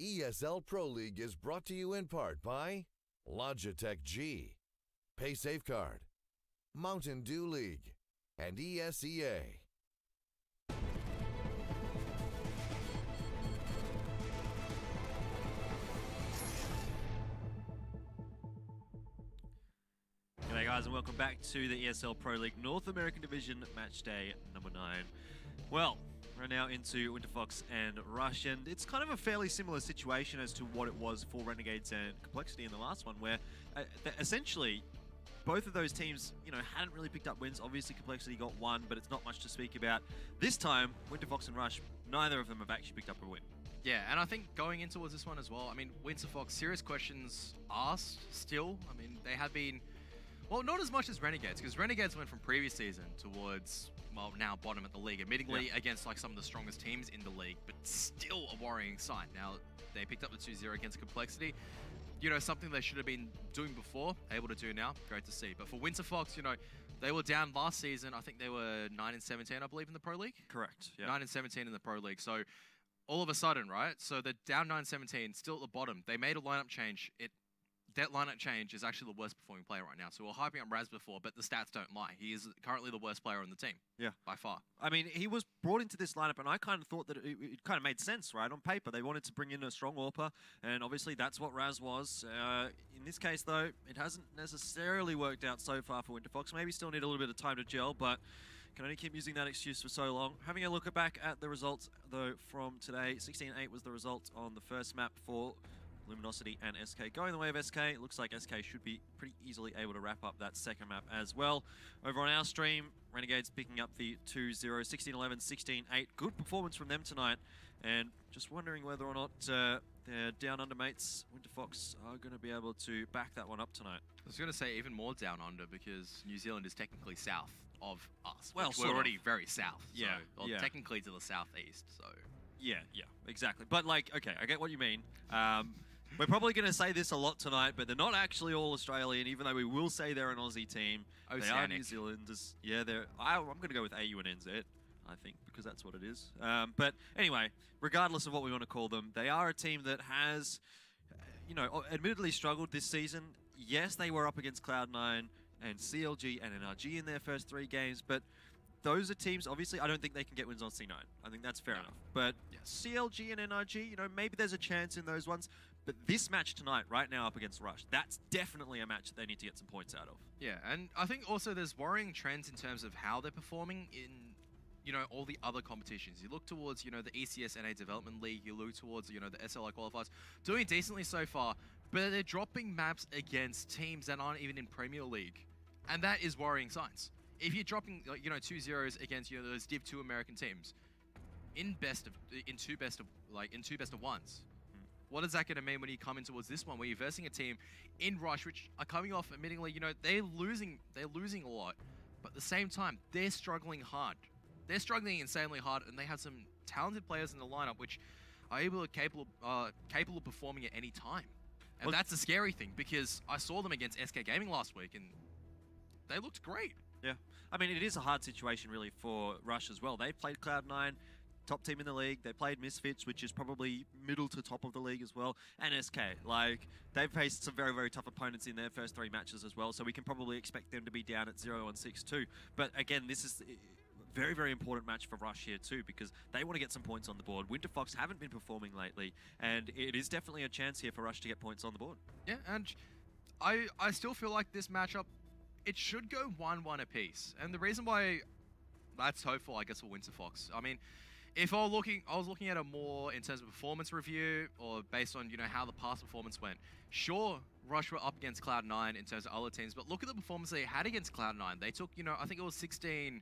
ESL Pro League is brought to you in part by Logitech G, Pay Safeguard, Mountain Dew League, and ESEA. G'day guys and welcome back to the ESL Pro League North American Division Match Day number 9. Well, we're now into Winterfox and Rush, and it's kind of a fairly similar situation as to what it was for Renegades and Complexity in the last one, where essentially both of those teams, hadn't really picked up wins. Obviously Complexity got one, but it's not much to speak about. This time, Winterfox and Rush, neither of them have actually picked up a win. Yeah, and I think going in towards this one as well, Winterfox, serious questions asked still. They have been... well, not as much as Renegades, because Renegades went from previous season towards, well, now bottom at the league, admittedly against like some of the strongest teams in the league, but still a worrying sign. Now, they picked up the 2-0 against Complexity. Something they should have been doing before, able to do now. Great to see. But for Winterfox, they were down last season. I think they were 9-17, I believe, in the Pro League. Correct. Yeah. 9-17 in the Pro League. So all of a sudden, right? So they're down 9-17, still at the bottom. They made a lineup change. That lineup change is actually the worst performing player right now. So we're hyping up Raz before, but the stats don't lie. He is currently the worst player on the team. Yeah. By far. He was brought into this lineup, and I kind of thought that it kind of made sense, right? On paper, they wanted to bring in a strong AWPer, and obviously that's what Raz was. In this case, though, it hasn't necessarily worked out so far for Winterfox. Maybe still need a little bit of time to gel, but can only keep using that excuse for so long. Having a look back at the results, though, from today, 16-8 was the result on the first map for Luminosity and SK. Going the way of SK, it looks like SK should be pretty easily able to wrap up that second map as well. Over on our stream, Renegades picking up the 2-0, 16-11, 16-8. Good performance from them tonight. And just wondering whether or not their down under mates, Winterfox, are going to be able to back that one up tonight. I was going to say even more down under, because New Zealand is technically south of us. Well, we're already very south. Yeah. So, well, technically to the southeast, so... Yeah, exactly. But okay, I get what you mean. We're probably going to say this a lot tonight, but they're not actually all Australian, even though we will say they're an Aussie team. Oceanic. They are New Zealanders. Yeah, I'm going to go with AU and NZ, I think, because that's what it is. But anyway, regardless of what we want to call them, they are a team that has, admittedly struggled this season. Yes, they were up against Cloud9 and CLG and NRG in their first 3 games, but those are teams, obviously, I don't think they can get wins on C9. I think that's fair enough. But CLG and NRG, maybe there's a chance in those ones. But this match tonight, right now, up against Rush, that's definitely a match that they need to get some points out of. Yeah, and I think also there's worrying trends in terms of how they're performing in, all the other competitions. You look towards, the ECS NA Development League, you look towards, the SLI qualifiers, doing decently so far, but they're dropping maps against teams that aren't even in Premier League. And that is worrying signs. If you're dropping, 2-0s against, those Div 2 American teams, in two best of ones, what is that going to mean when you come in towards this one, where you're versing a team in Rush, which are coming off, admittingly, they're losing a lot, but at the same time, they're struggling hard. They're struggling insanely hard, and they have some talented players in the lineup which are capable of performing at any time. And well, that's a scary thing, because I saw them against SK Gaming last week, and they looked great. Yeah. It is a hard situation, really, for Rush as well. They've played Cloud9, top team in the league. They played Misfits, which is probably middle to top of the league as well. And SK, they've faced some very, very tough opponents in their first 3 matches as well. So we can probably expect them to be down at 0-6 too. But again, this is a very, very important match for Rush here too, because they want to get some points on the board. Winterfox haven't been performing lately, and it is definitely a chance here for Rush to get points on the board. Yeah, and I still feel like this matchup, it should go 1-1 apiece. And the reason why that's hopeful, I guess, for Winterfox, if I was looking at it more in terms of performance review, or based on, how the past performance went. Sure, Rush were up against Cloud9 in terms of other teams, but look at the performance they had against Cloud9. They took, I think it was 16-10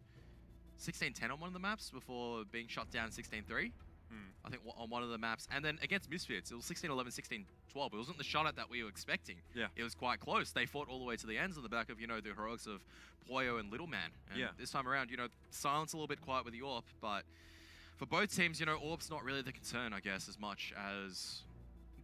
on one of the maps before being shut down 16-3. I think on one of the maps. And then against Misfits, it was 16-11, 16-12. It wasn't the shutout that we were expecting. Yeah. It was quite close. They fought all the way to the ends on the back of, the heroics of Poyo and Little Man. And this time around, silence a little bit quiet with the AWP, but for both teams, AWP's not really the concern, I guess, as much as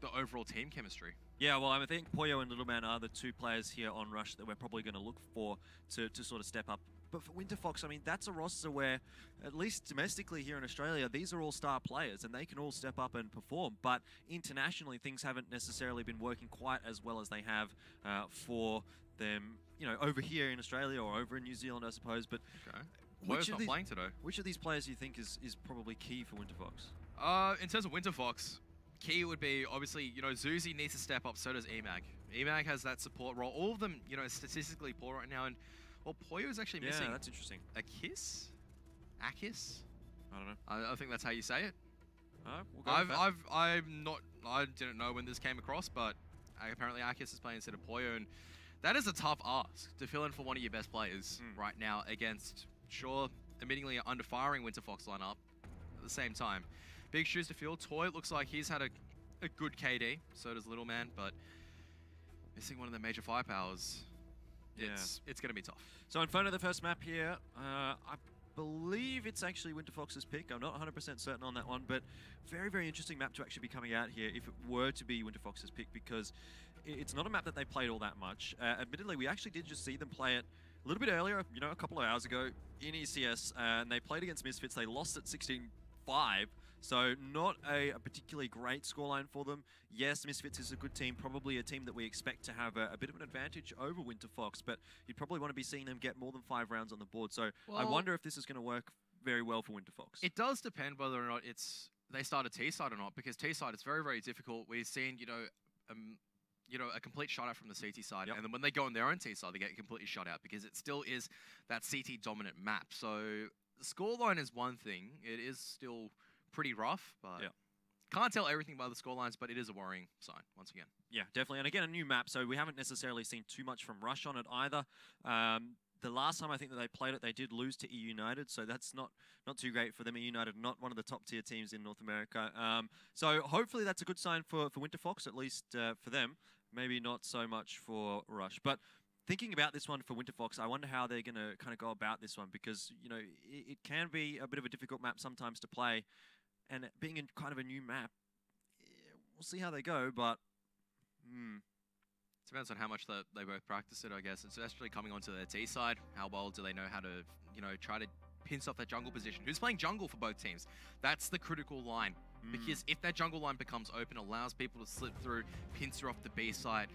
the overall team chemistry. Yeah, well, I think Poyo and Little Man are the 2 players here on Rush that we're probably going to look for to sort of step up But for Winterfox, I mean, that's a roster where, at least domestically here in Australia, these are all star players and they can all step up and perform. But internationally, things haven't necessarily been working quite as well as they have for them, you know, over here in Australia or over in New Zealand, I suppose. But Poyo's not playing today. Which of these players do you think is probably key for Winterfox? In terms of Winterfox, key would be, obviously, you know, Zuzi needs to step up, so does EMAG. EMAG has that support role. All of them, you know, statistically poor right now. And, well, Poyo is actually missing. Yeah, that's interesting. Akis? Akis? I don't know. I think that's how you say it. We'll go with that. I didn't know when this came across, but apparently Akis is playing instead of Poyo. And that is a tough ask to fill in for one of your best players right now against, sure, admittingly an under-firing Winterfox lineup at the same time. Big shoes to fill. Toy looks like he's had a good KD, so does Little Man, but missing one of the major firepowers, it's going to be tough. So Inferno, the first map here, I believe it's actually Winterfox's pick. I'm not 100% certain on that one, but very, very interesting map to actually be coming out here if it were to be Winterfox's pick, because it's not a map that they played all that much. Admittedly, we actually did just see them play it a little bit earlier, you know, a couple of hours ago in ECS, and they played against Misfits. They lost at 16-5. So not a particularly great scoreline for them. Yes, Misfits is a good team, probably a team that we expect to have a bit of an advantage over Winterfox, but you'd probably want to be seeing them get more than 5 rounds on the board. So I wonder if this is going to work very well for Winterfox. It does depend whether or not they start a T-side or not, because T-side is very, very difficult. We've seen, you know, a complete shutout from the CT side, and then when they go on their own T-side, they get completely shut out because it still is that CT dominant map. So the scoreline is one thing. It is still pretty rough, but can't tell everything by the scorelines, but it is a worrying sign once again. Yeah, definitely. And again, a new map, so we haven't necessarily seen too much from Rush on it either. The last time I think that they played it, they did lose to E United, so that's not too great for them. E United, not one of the top tier teams in North America. So hopefully that's a good sign for Winterfox, at least for them. Maybe not so much for Rush. But thinking about this one for Winterfox, I wonder how they're going to kind of go about this one, because, you know, it can be a bit of a difficult map sometimes to play. And being in kind of a new map, we'll see how they go, but it depends on how much they both practice it, I guess. It's especially coming onto their T side. How well do they know how to, you know, try to pinch off that jungle position? Who's playing jungle for both teams? That's the critical line. Because if that jungle line becomes open, allows people to slip through, pincer off the B side,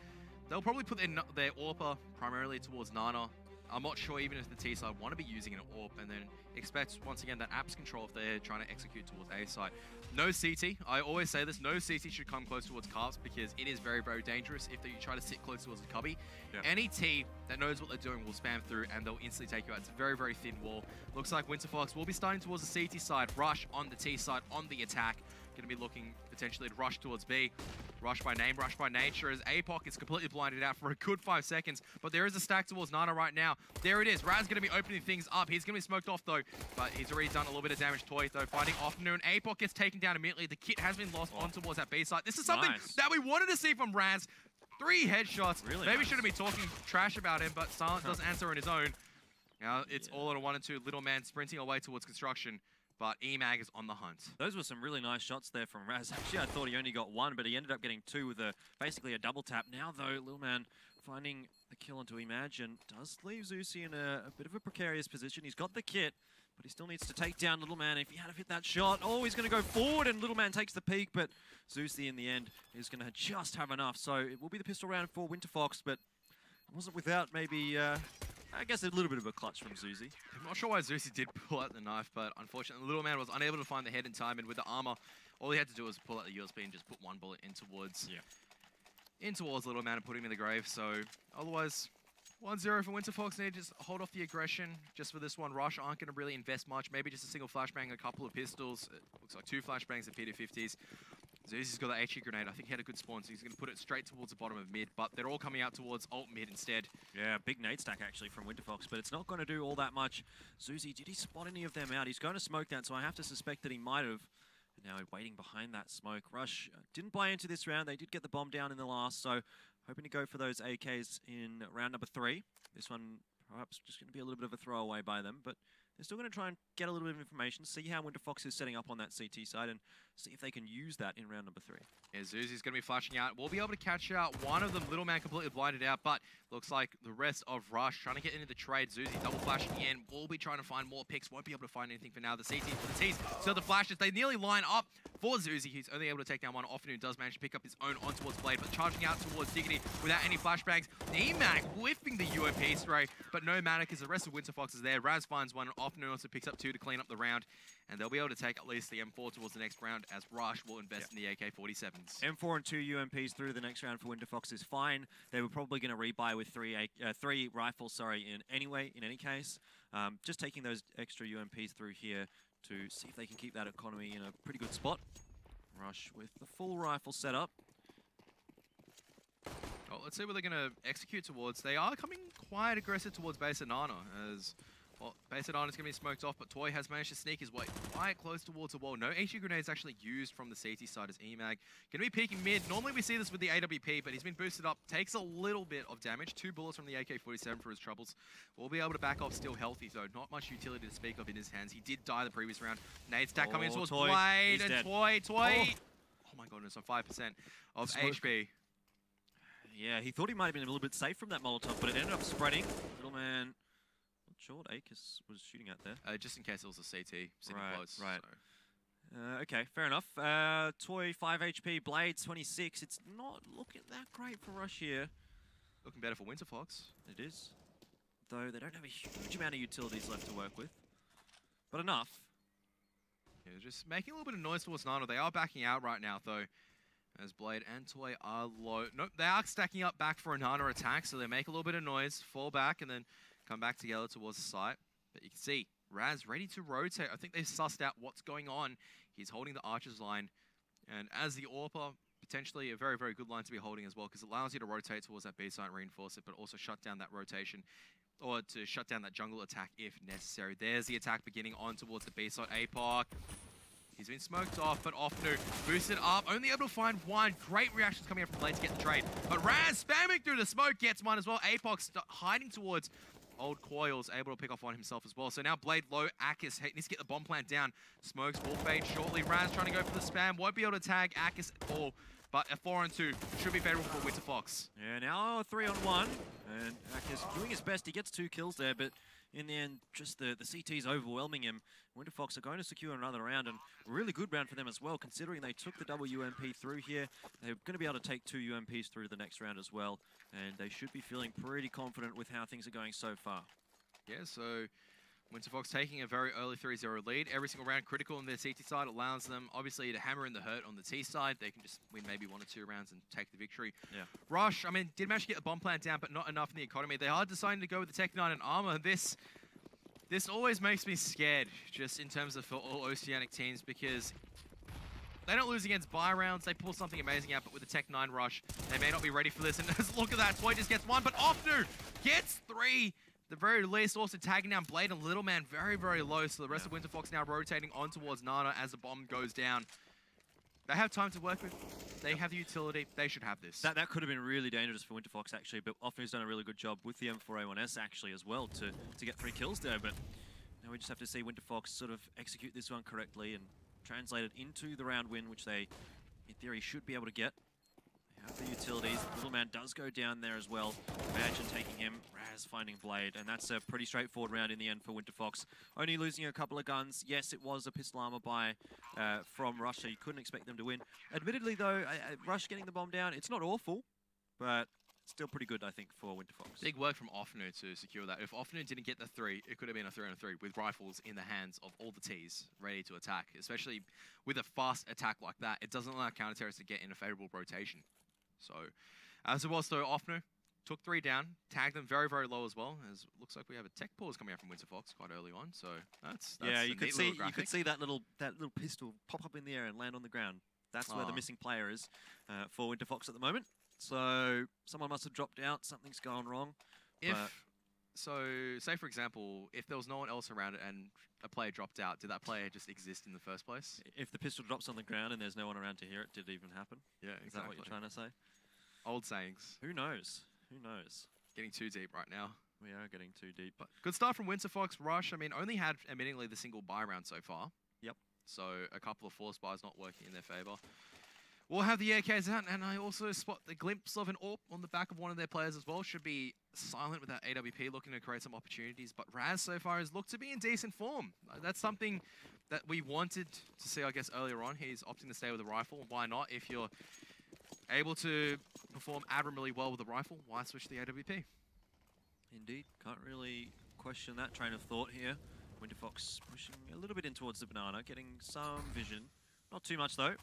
they'll probably put their AWPer primarily towards Nana. I'm not sure even if the T side want to be using an AWP, and then expect, once again, that apps control if they're trying to execute towards A side. No CT. I always say this. No CT should come close towards Carps, because it is very, very dangerous if you try to sit close towards the cubby. Any T that knows what they're doing will spam through, and they'll instantly take you out. It's a very, very thin wall. Looks like Winterfox will be starting towards the CT side. Rush on the T side on the attack. Going to be looking potentially to rush towards B. Rush by name, rush by nature, as APOC is completely blinded out for a good 5 seconds. But there is a stack towards Nana right now. There it is. Raz going to be opening things up. He's going to be smoked off, though. But he's already done a little bit of damage. Toy, though, fighting Afternoon. APOC gets taken down immediately. The kit has been lost on towards that B side. This is something that we wanted to see from Raz. 3 headshots. Really Maybe shouldn't be talking trash about him, but Silent does answer on his own. Now it's all on a 1 and 2. Little Man sprinting away towards construction. But EMAG is on the hunt. Those were some really nice shots there from Raz. Actually, I thought he only got 1, but he ended up getting 2 with basically a double tap. Now, though, Little Man finding the kill onto EMAG and does leave Zusi in a bit of a precarious position. He's got the kit, but he still needs to take down Little Man. If he had hit that shot, he's going to go forward, and Little Man takes the peak, but Zusi in the end is going to just have enough. So it will be the pistol round for Winterfox, but it wasn't without maybe... I guess a little bit of a clutch from Zuzi. I'm not sure why Zuzi did pull out the knife, but unfortunately, Little Man was unable to find the head in time, and with the armor, all he had to do was pull out the USB and just put 1 bullet in towards Little Man and put him in the grave. So otherwise, 1-0 for Winterfox. Need to just hold off the aggression just for this one. Rush aren't going to really invest much. Maybe just a single flashbang, a couple of pistols. It looks like 2 flashbangs at P250s. Zuzi's got the HE grenade. I think he had a good spawn, so he's going to put it straight towards the bottom of mid, but they're all coming out towards alt mid instead. Yeah, big nade stack actually from Winterfox, but it's not going to do all that much. Zuzi, did he spot any of them out? He's going to smoke that, so I have to suspect that he might have. Now waiting behind that smoke. Rush didn't buy into this round. They did get the bomb down in the last, so hoping to go for those AKs in round number 3. This one perhaps just going to be a little bit of a throwaway by them, but they're still going to try and get a little bit of information, see how Winterfox is setting up on that CT side, and see if they can use that in round number 3. Yeah, Zuzi's going to be flashing out. We'll be able to catch out one of them. Little man completely blinded out, but looks like the rest of Rush trying to get into the trade. Zuzi double flashing in. We'll be trying to find more picks. Won't be able to find anything for now. The CT for the T's. So the flashes, they nearly line up for Zuzi. He's only able to take down one. Often does manage to pick up his own on towards Blade, but charging out towards Diggity without any flashbangs. EMAC whiffing the UMP spray, but no matter because the rest of Winterfox is there. Raz finds one, and Often also picks up 2 to clean up the round. And they'll be able to take at least the M4 towards the next round as Rush will invest in the AK-47s. M4 and 2 UMPs through the next round for Winterfox is fine. They were probably going to rebuy with 3 rifles, in any case. Just taking those extra UMPs through here to see if they can keep that economy in a pretty good spot. Rush with the full rifle setup. Well, let's see what they're going to execute towards. They are coming quite aggressive towards Base Nana as... Well, Base Nana is going to be smoked off, but Toy has managed to sneak his way quite close towards the wall. No HE grenades actually used from the CT side as EMAG. Going to be peeking mid. Normally we see this with the AWP, but he's been boosted up. Takes a little bit of damage. 2 bullets from the AK-47 for his troubles. We'll be able to back off still healthy, though. Not much utility to speak of in his hands. He did die the previous round. Nade stack coming in towards Toy. Blade, He's and dead. Toy. Oh my goodness, on 5% of HP. Yeah, he thought he might have been a little bit safe from that Molotov, but it ended up spreading. Little man... Sure what Akis was shooting at there. Just in case it was a CT sitting close. Right. So. Okay, fair enough. Toy 5 HP, Blades 26. It's not looking that great for Rush here. Looking better for Winterfox. It is. Though they don't have a huge amount of utilities left to work with. But enough. Yeah, just making a little bit of noise towards Nano. They are backing out right now, though. As Blade and Toy are low. Nope, they are stacking up back for a Nano attack, so they make a little bit of noise, fall back, and then come back together towards the site. But you can see Raz ready to rotate. I think they've sussed out what's going on. He's holding the Archer's line. And as the AWPer, potentially a very, very good line to be holding as well, because it allows you to rotate towards that B site and reinforce it, but also shut down that rotation, or to shut down that jungle attack if necessary. There's the attack beginning on towards the B site. APOC. He's been smoked off, but Offner boosted up. Only able to find one. Great reactions coming up from Blade to get the trade. But Raz spamming through the smoke gets one as well. APOC hiding towards Old Coils, able to pick off one himself as well. So now Blade low, Akis needs to get the bomb plant down. Smokes will fade shortly. Raz trying to go for the spam. Won't be able to tag Akis at all. But a 4-on-2 should be favorable for Winterfox. Yeah, now a 3-on-1. And Akis doing his best. He gets 2 kills there, but in the end, just the CT's overwhelming him. Winterfox are going to secure another round, and a really good round for them as well, considering they took the double UMP through here. They're going to be able to take 2 UMPs through the next round as well, and they should be feeling pretty confident with how things are going so far. Yeah, so Winterfox taking a very early 3-0 lead. Every single round critical on their CT side allows them, obviously, to hammer in the hurt on the T side. They can just win maybe 1 or 2 rounds and take the victory. Yeah. Rush, I mean, did manage to get the bomb plant down, but not enough in the economy. They are deciding to go with the Tech 9 and armor. This always makes me scared, just in terms of for all Oceanic teams, because they don't lose against buy rounds. They pull something amazing out, but with the Tech 9 rush, they may not be ready for this. And look at that, Toy just gets 1, but Offner gets 3. The very least, also tagging down Blade and Little Man very, very low. So the rest of Winterfox now rotating on towards Nana as the bomb goes down. They have time to work with. They have the utility. They should have this. That could have been really dangerous for Winterfox, actually, but Offner's done a really good job with the M4A1S, actually, as well, to get 3 kills there. But now we just have to see Winterfox sort of execute this one correctly and translate it into the round win, which they, in theory, should be able to get. They have the utilities. Little Man does go down there as well. Imagine taking him, Raz finding Blade, and that's a pretty straightforward round in the end for Winterfox. Only losing a couple of guns. Yes, it was a pistol armor buy from Rush, so you couldn't expect them to win. Admittedly, though, Rush getting the bomb down, it's not awful, but still pretty good, I think, for Winterfox. Big work from Offner to secure that. If Offner didn't get the 3, it could have been a 3-on-3 with rifles in the hands of all the Ts ready to attack, especially with a fast attack like that. It doesn't allow counter-terrorists to get in a favorable rotation. So, as it was, though, Offner took 3 down, tagged them very, very low as well. As it looks like we have a tech pause coming out from Winterfox quite early on. So that's yeah, you could see that little pistol pop up in the air and land on the ground. That's where the missing player is for Winterfox at the moment. So someone must have dropped out. Something's gone wrong. So, say for example, if there was no one else around it and a player dropped out, did that player just exist in the first place? If the pistol drops on the ground and there's no one around to hear it, did it even happen? Yeah, exactly. Is that what you're trying to say? Old sayings. Who knows? Who knows? Getting too deep right now. We are getting too deep. But good start from Winterfox. Rush, I mean, only had, admittingly, the single buy round so far. Yep. So a couple of force buys not working in their favor. We'll have the AKs out, and I also spot the glimpse of an AWP on the back of one of their players as well. Should be silent with that AWP, looking to create some opportunities. But Raz so far has looked to be in decent form. That's something that we wanted to see, I guess, earlier on. He's opting to stay with a rifle. Why not? If you're able to perform admirably well with a rifle, why switch to the AWP? Indeed, can't really question that train of thought here. Winterfox pushing a little bit in towards the banana, getting some vision. Not too much though,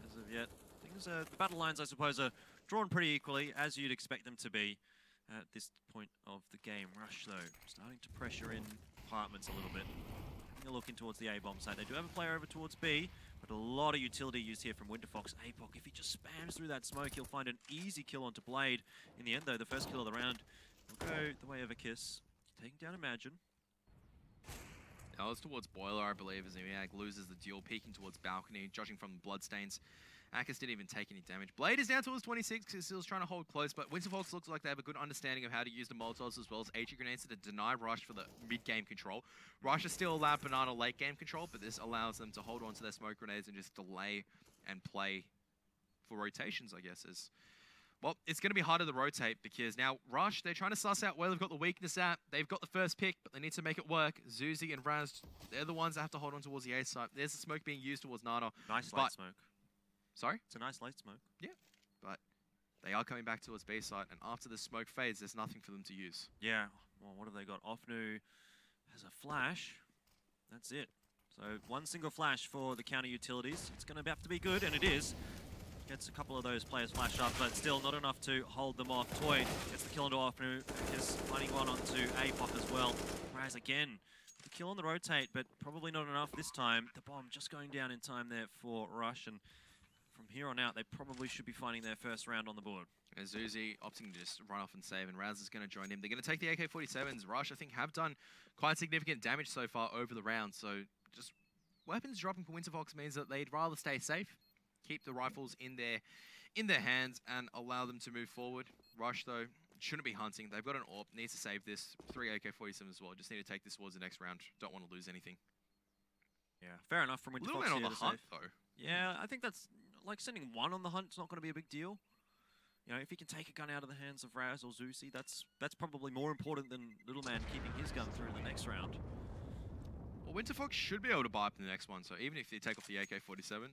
as of yet. Things are, the battle lines, I suppose, are drawn pretty equally, as you'd expect them to be at this point of the game. Rush though, starting to pressure in apartments a little bit. Having a look in towards the A-bomb side. They do have a player over towards B, but a lot of utility used here from Winterfox. Apoc, if he just spams through that smoke, he'll find an easy kill onto Blade. In the end though, the first kill of the round will go the way of a kiss. Taking down Imagine. That was towards Boiler, I believe, as Imiag loses the duel, peeking towards Balcony, judging from the bloodstains. Akis didn't even take any damage. Blade is down towards 26 because still trying to hold close, but Winterfox looks like they have a good understanding of how to use the Molotovs as well as HE grenades to deny Rush for the mid-game control. Rush is still allowed Banana late-game control, but this allows them to hold on to their smoke grenades and just delay and play for rotations, I guess. Well, it's going to be harder to rotate because now Rush, they're trying to suss out where they've got the weakness at. They've got the first pick, but they need to make it work. Zuzi and Raz, they're the ones that have to hold on towards the A side. There's the smoke being used towards Nana. Nice light smoke. Sorry? It's a nice light smoke. Yeah, but they are coming back towards B side, and after the smoke fades, there's nothing for them to use. Yeah, well, what have they got? Offnu has a flash. That's it. So one single flash for the counter utilities. It's going to have to be good, and it is. Gets a couple of those players flash up, but still not enough to hold them off. Toy gets the kill onto Offnu, is finding one onto Apoc as well. Raz again, the kill on the rotate, but probably not enough this time. The bomb just going down in time there for Rush, and from here on out, they probably should be finding their first round on the board. And Zuzi opting to just run off and save, and Raz is going to join him. They're going to take the AK-47s. Rush, I think, have done quite significant damage so far over the round, so just weapons dropping for Winterfox means that they'd rather stay safe, keep the rifles in their hands, and allow them to move forward. Rush, though, shouldn't be hunting. They've got an AWP, needs to save this. 3 AK-47s as well. Just need to take this towards the next round. Don't want to lose anything. Yeah, fair enough from Winterfox. Little man on the hunt, though. Yeah, I think that's, like, sending one on the hunt is not going to be a big deal. You know, if he can take a gun out of the hands of Raz or Zuzi, that's probably more important than Little Man keeping his gun through the next round. Well, Winterfox should be able to buy up in the next one, so even if they take off the AK-47,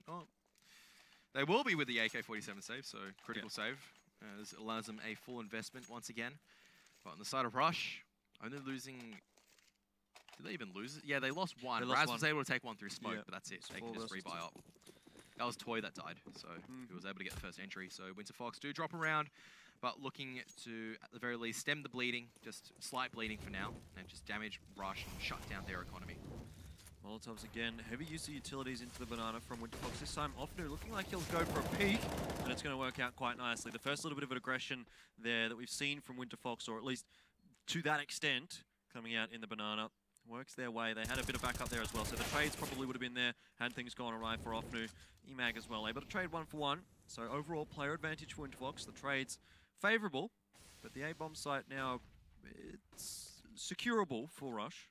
they will be with the AK-47 save, so critical save. This allows them a full investment once again. But on the side of Rush, only losing... Did they even lose it? Yeah, they lost one. Raz was able to take one through smoke, but that's it. They can just rebuy up. That was Toy that died, so he was able to get the first entry. So Winterfox do drop around, but looking to, at the very least, stem the bleeding. Just slight bleeding for now, and just damage Rush and shut down their economy. Molotovs again, heavy use of utilities into the banana from Winterfox. This time Offnu looking like he'll go for a peek, and it's going to work out quite nicely. The first little bit of an aggression there that we've seen from Winterfox, or at least to that extent, coming out in the banana, works their way. They had a bit of backup there as well, so the trades probably would have been there had things gone awry for Offnu. Emag as well, able to trade 1 for 1. So overall player advantage for Winterfox. The trade's favourable, but the A-bomb site now, it's securable for Rush.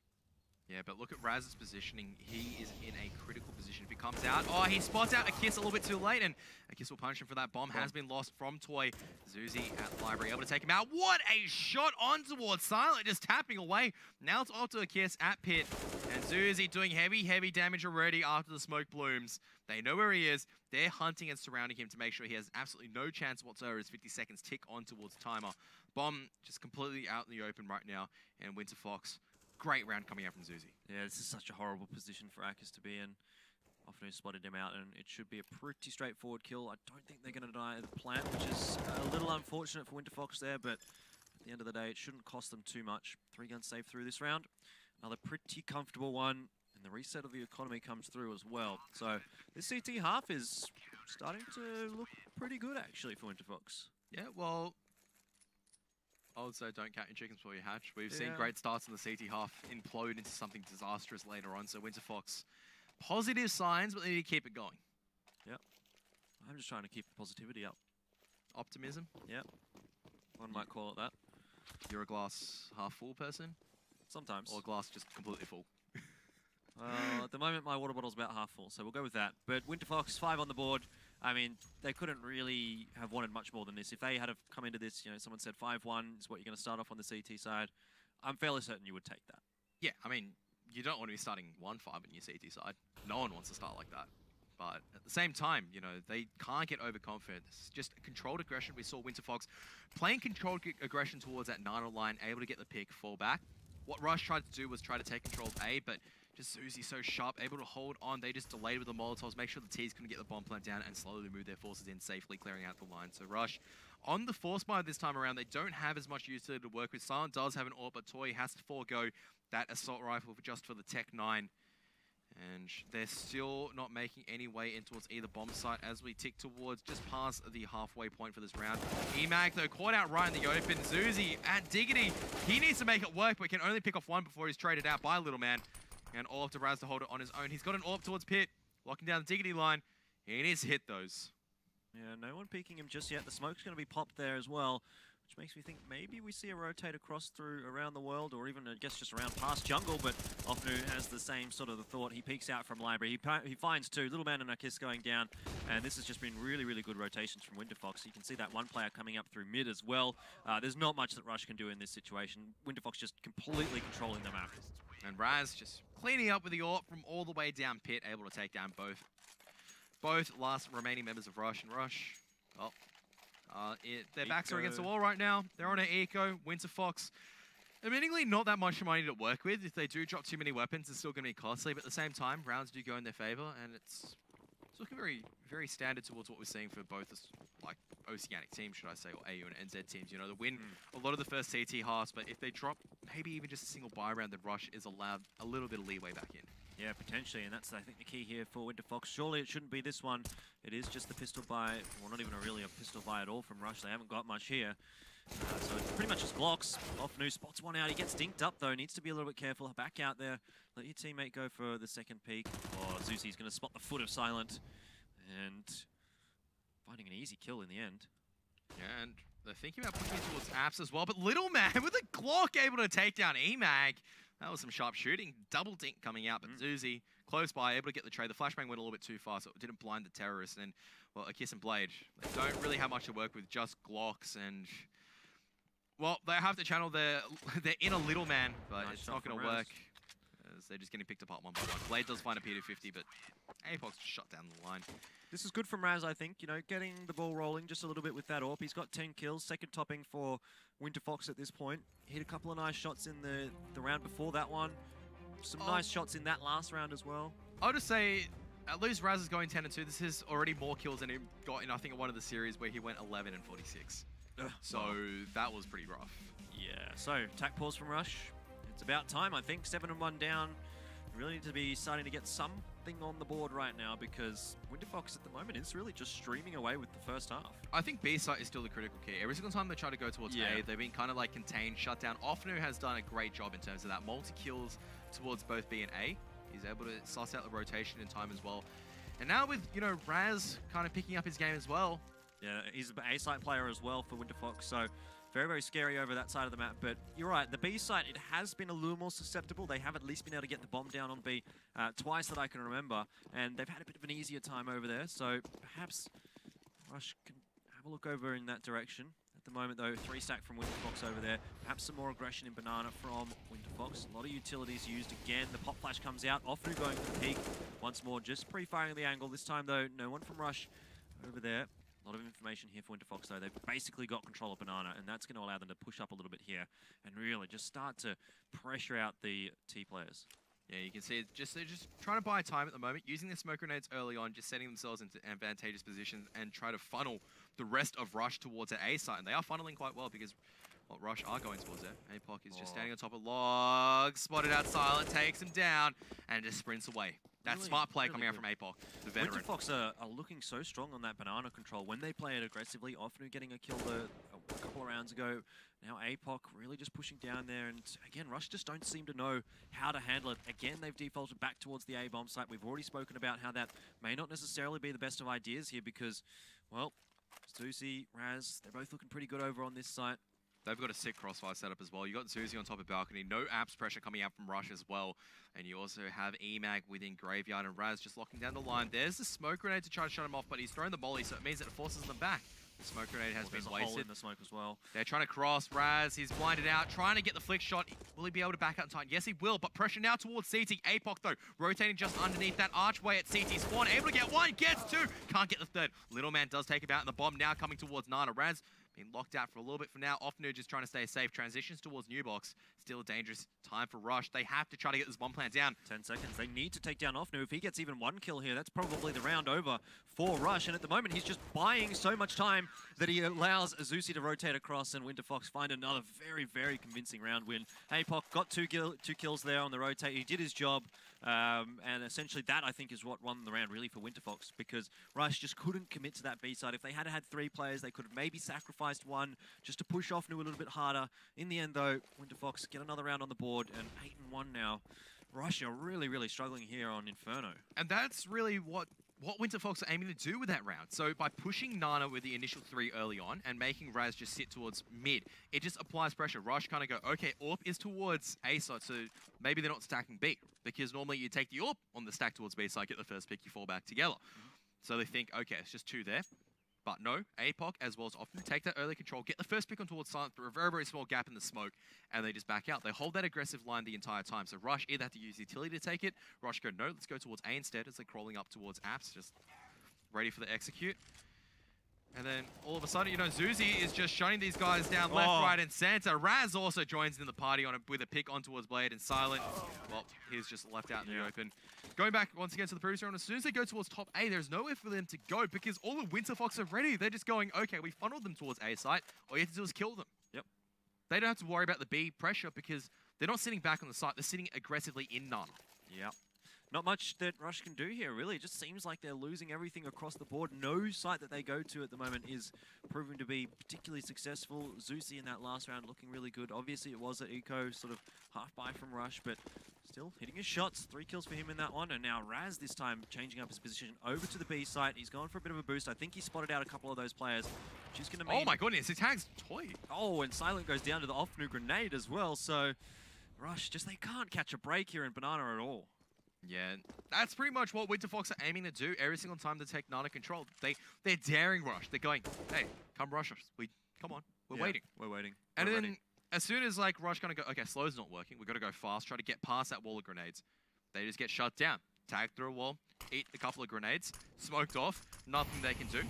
Yeah, but look at Raz's positioning. He is in a critical position. If he comes out, oh, he spots out a kiss a little bit too late, and a kiss will punish him for that. Bomb has been lost from Toy. Zuzi at the library, able to take him out. What a shot on towards Silent, just tapping away. Now it's off to a kiss at Pit, and Zuzi doing heavy damage already after the smoke blooms. They know where he is. They're hunting and surrounding him to make sure he has absolutely no chance whatsoever as 50 seconds tick on towards timer. Bomb just completely out in the open right now, and Winterfox, great round coming out from Zuzi. Yeah, this is such a horrible position for Akis to be in. Offnu spotted him out, and it should be a pretty straightforward kill. I don't think they're going to deny the plant, which is a little unfortunate for Winterfox there, but at the end of the day, it shouldn't cost them too much. 3 guns saved through this round. Another pretty comfortable one, and the reset of the economy comes through as well. So this CT half is starting to look pretty good, actually, for Winterfox. Yeah, well, I would say don't count your chickens before you hatch. We've seen great starts in the CT half implode into something disastrous later on. So Winterfox, positive signs, but they need to keep it going. Yep. I'm just trying to keep the positivity up. Optimism? Yep. One might call it that. You're a glass half full person? Sometimes. Or a glass just completely full? At the moment, my water bottle's about half full, so we'll go with that. But Winterfox, 5 on the board. I mean, they couldn't really have wanted much more than this. If they had have come into this, you know, someone said 5-1 is what you're going to start off on the CT side, I'm fairly certain you would take that. Yeah, I mean, you don't want to be starting 1-5 on your CT side. No one wants to start like that. But at the same time, you know, they can't get overconfident. It's just controlled aggression. We saw Winterfox playing controlled aggression towards that Nano line, able to get the pick, fall back. What Rush tried to do was try to take control of A, but just Susie so sharp, able to hold on. They just delayed with the Molotovs, make sure the T's couldn't get the bomb plant down and slowly move their forces in safely, clearing out the line. So Rush on the force buy this time around, they don't have as much utility to work with. Silent does have an AWP, but Toy has to forego that assault rifle just for the Tech 9. And they're still not making any way in towards either bomb site as we tick towards just past the halfway point for this round. EMAG, though, caught out right in the open. Zuzi at Diggity. He needs to make it work, but can only pick off one before he's traded out by Little Man. And all up to Raz to hold it on his own. He's got an AWP towards Pit, locking down the Diggity line. He needs to hit those. Yeah, no one peeking him just yet. The smoke's going to be popped there as well, which makes me think maybe we see a rotate across through around the world, or even, I guess, just around past jungle, but Ofnu has the same sort of the thought. He peeks out from library. He finds 2. Little Man and a kiss going down, and this has just been really, really good rotations from Winterfox. You can see that one player coming up through mid as well. There's not much that Rush can do in this situation. Winterfox just completely controlling the map. And Raz just cleaning up with the AWP from all the way down Pit, able to take down both last remaining members of Rush. And Rush, well, their backs are against the wall right now. They're on an eco. Winterfox, admittingly, not that much money to work with. If they do drop too many weapons, it's still going to be costly. But at the same time, rounds do go in their favor, and it's looking very, very standard towards what we're seeing for both, like, Oceanic teams, should I say, or AU and NZ teams. You know, they win a lot of the first CT halves, but if they drop maybe even just a single buy round, then Rush is allowed a little bit of leeway back in. Yeah, potentially, and that's, I think, the key here for Winterfox. Surely it shouldn't be this one. It is just the pistol buy, well, not even really a pistol buy at all from Rush. They haven't got much here. So it's pretty much just Glocks. Ofnu spots one out. He gets dinked up, though. Needs to be a little bit careful. Back out there. Let your teammate go for the second peek. Oh, Zuzi's going to spot the foot of Silent. And finding an easy kill in the end. Yeah, and they're thinking about pushing towards Apps as well, but Little Man with a Glock able to take down EMAG. That was some sharp shooting. Double dink coming out, but Zuzi close by, able to get the trade. The flashbang went a little bit too far, so it didn't blind the terrorist. And, well, a Kiss and Blade. They don't really have much to work with, just Glocks. And, well, they have to channel their inner Little Man, but it's not going to work. As they're just getting picked apart one by one. Blade does find a P250, but Apox just shut down the line. This is good from Raz, I think. You know, getting the ball rolling just a little bit with that AWP. He's got 10 kills, second topping for Winterfox at this point. Hit a couple of nice shots in the round before that one. Some nice shots in that last round as well. I'll just say, at least Raz is going 10-2. This is already more kills than he got in, I think, one of the series where he went 11 and 46. So that was pretty rough. Yeah, so attack pause from Rush. It's about time, I think. 7-1 down. We really need to be starting to get something on the board right now, because Winterfox at the moment is really just streaming away with the first half. I think B site is still the critical key. Every single time they try to go towards A, they've been kind of like contained, shut down. Ofnu has done a great job in terms of that. Multi-kills towards both B and A. He's able to suss out the rotation in time as well. And now with, you know, Raz kind of picking up his game as well. Yeah, he's an A-site player as well for Winterfox, so very, very scary over that side of the map. But you're right, the B site, it has been a little more susceptible. They have at least been able to get the bomb down on B twice that I can remember, and they've had a bit of an easier time over there. So perhaps Rush can have a look over in that direction. At the moment, though, 3-stack from Winterfox over there. Perhaps some more aggression in Banana from Winterfox. A lot of utilities used again. The pop flash comes out. Ofnu going for the peak once more, just pre-firing the angle. This time, though, no one from Rush over there. A lot of information here for Winterfox, though. They've basically got control of Banana, and that's going to allow them to push up a little bit here and really just start to pressure out the T players. Yeah, you can see it's just they're just trying to buy time at the moment, using their smoke grenades early on, just setting themselves into advantageous positions and try to funnel the rest of Rush towards their A site. And they are funneling quite well because, well, Rush are going towards it. Apoc is just standing on top of Log, spotted out Silent, takes him down, and just sprints away. That really, smart play coming out from Apoc, the veteran. Winterfox are looking so strong on that Banana control. When they play it aggressively, often getting a kill a couple of rounds ago. Now Apoc really just pushing down there. And again, Rush just don't seem to know how to handle it. Again, they've defaulted back towards the A-bomb site. We've already spoken about how that may not necessarily be the best of ideas here because, well, Stussy, Raz, they're both looking pretty good over on this site. They've got a sick crossfire setup as well. You got Zuzi on top of balcony. No apps pressure coming out from Rush as well. And you also have EMAG within Graveyard and Raz just locking down the line. There's the smoke grenade to try to shut him off, but he's thrown the molly, so it means that it forces them back. The smoke grenade has been There's a wasted. hole in the smoke as well. They're trying to cross Raz. He's blinded out, trying to get the flick shot. Will he be able to back out in time? Yes, he will, but pressure now towards CT. APOC, though, rotating just underneath that archway at CT spawn. Able to get one, gets two. Can't get the third. Little man does take him out, and the bomb now coming towards Nana. Raz being locked out for a little bit for now. Offnu just trying to stay safe. Transitions towards New Box. Still a dangerous time for Rush. They have to try to get this bomb plant down. 10 seconds. They need to take down Offnu. If he gets even one kill here, that's probably the round over for Rush. And at the moment, he's just buying so much time that he allows Azusi to rotate across and Winterfox find another very, very convincing round win. APOC got two kills there on the rotate. He did his job. And essentially that, I think, is what won the round really for Winterfox, because Rush just couldn't commit to that B side. If they had had 3 players, they could have maybe sacrificed one just to push Offnu a little bit harder. In the end, though, Winterfox get another round on the board, and 8-1 now. Rush are really, really struggling here on Inferno. And that's really what Winterfox are aiming to do with that round. So by pushing Nana with the initial 3 early on and making Raz just sit towards mid, it just applies pressure. Rush kind of go, okay, AWP is towards A side, so maybe they're not stacking B, because normally you take the AWP on the stack towards B side, get the first pick, you fall back together. So they think, okay, it's just 2 there. But no, APOC as well as Offnu take that early control, get the first pick on towards Silent through a very, very small gap in the smoke, and they just back out. They hold that aggressive line the entire time. So Rush either have to use utility to take it. Rush go, no, let's go towards A instead as they're crawling up towards apps, just ready for the execute. And then all of a sudden, you know, Zuzi is just shutting these guys down left, right, and center. Raz also joins in the party with a pick on towards Blade and Silent. Well, he's just left out in the open. Going back once again to the previous round, as soon as they go towards top A, there's nowhere for them to go because all the Winterfox are ready. They're just going, okay, we funneled them towards A site. All you have to do is kill them. Yep. They don't have to worry about the B pressure because they're not sitting back on the site. They're sitting aggressively in Nana. Yep. Not much that Rush can do here, really. It just seems like they're losing everything across the board. No site that they go to at the moment is proving to be particularly successful. Zusi in that last round looking really good. Obviously, it was at Eco, sort of half by from Rush, but still hitting his shots. 3 kills for him in that one. And now Raz this time changing up his position over to the B site. He's gone for a bit of a boost. I think he spotted out a couple of those players, which is going to mean... Oh my goodness, he tags Toy. Oh, and Silent goes down to the off-new grenade as well. So Rush, just they can't catch a break here in Banana at all. Yeah, that's pretty much what Winterfox are aiming to do every single time they take Nana control. They're daring Rush. They're going, hey, come rush us. Come on, we're waiting. We're waiting. And we're then ready. As soon as like Rush kind of go, okay, slow's not working. We've got to go fast, try to get past that wall of grenades. They just get shut down. Tag through a wall, eat a couple of grenades, smoked off, nothing they can do.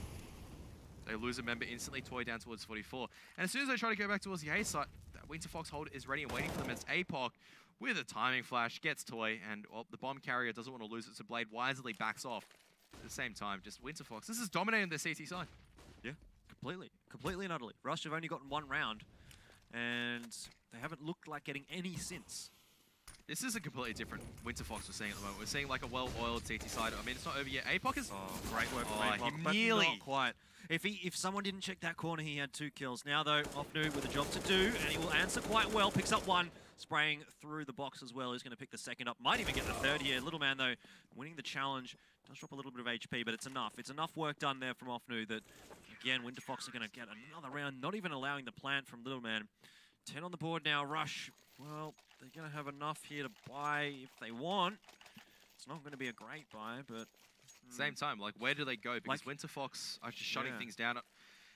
They lose a member instantly, Toy down towards 44. And as soon as they try to go back towards the A site, that Winterfox hold is ready and waiting for them as APOC with a timing flash, gets Toy, and well, the bomb carrier doesn't want to lose it, so Blade wisely backs off. At the same time, just Winterfox. This is dominating the CT side. Yeah, completely and utterly. Rush have only gotten 1 round, and they haven't looked like getting any since. This is a completely different Winterfox we're seeing at the moment. We're seeing like a well-oiled CT side. I mean, it's not over yet. APOC is... Oh, great work from APOC, he but nearly... not quite. If someone didn't check that corner, he had 2 kills. Now, though, Offnu with a job to do, and he will answer quite well. Picks up 1, spraying through the box as well. He's going to pick the 2nd up. Might even get the 3rd here. Little man, though, winning the challenge. Does drop a little bit of HP, but it's enough. It's enough work done there from Offnu that, again, Winterfox are going to get another round, not even allowing the plant from Little man. 10 on the board now. Rush, well, they're going to have enough here to buy if they want. It's not going to be a great buy, but... Same time, like, where do they go? Because like, Winterfox are just shutting things down. And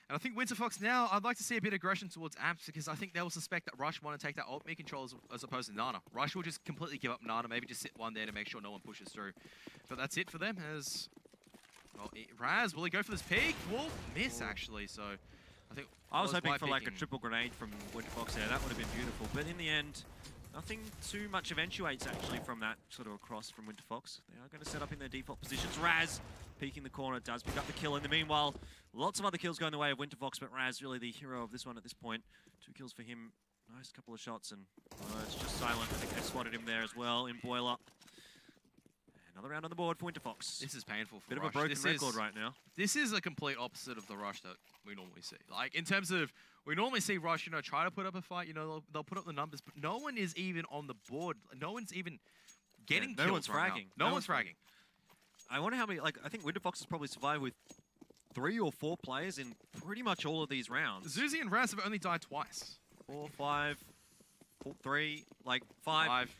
I think Winterfox now, I'd like to see a bit of aggression towards Amps because I think they will suspect that Rush want to take that ult me control as opposed to Nana. Rush will just completely give up Nana, maybe just sit one there to make sure no one pushes through. But that's it for them as... Well, Raz, will he go for this peek? Will miss, actually, so... I was hoping for like a triple grenade from Winterfox there. That would have been beautiful. But in the end, nothing too much eventuates actually from that sort of across from Winterfox. They are going to set up in their default positions. Raz peeking the corner, does pick up the kill. In the meanwhile, lots of other kills going the way of Winterfox, but Raz really the hero of this one at this point. 2 kills for him. Nice couple of shots, and it's just Silent. I think they spotted him there as well in Boiler. Another round on the board for Winterfox. This is painful for Bit Rush. of a broken record right now. This is a complete opposite of the Rush that we normally see. Like, in terms of, we normally see Rush, you know, try to put up a fight, you know, they'll put up the numbers, but no one is even on the board. No one's even getting kills. No one's fragging. No one's fragging. I wonder how many, like, I think Winterfox has probably survived with 3 or 4 players in pretty much all of these rounds. Zuzi and Raz have only died twice. 4, 5, 3, like 5.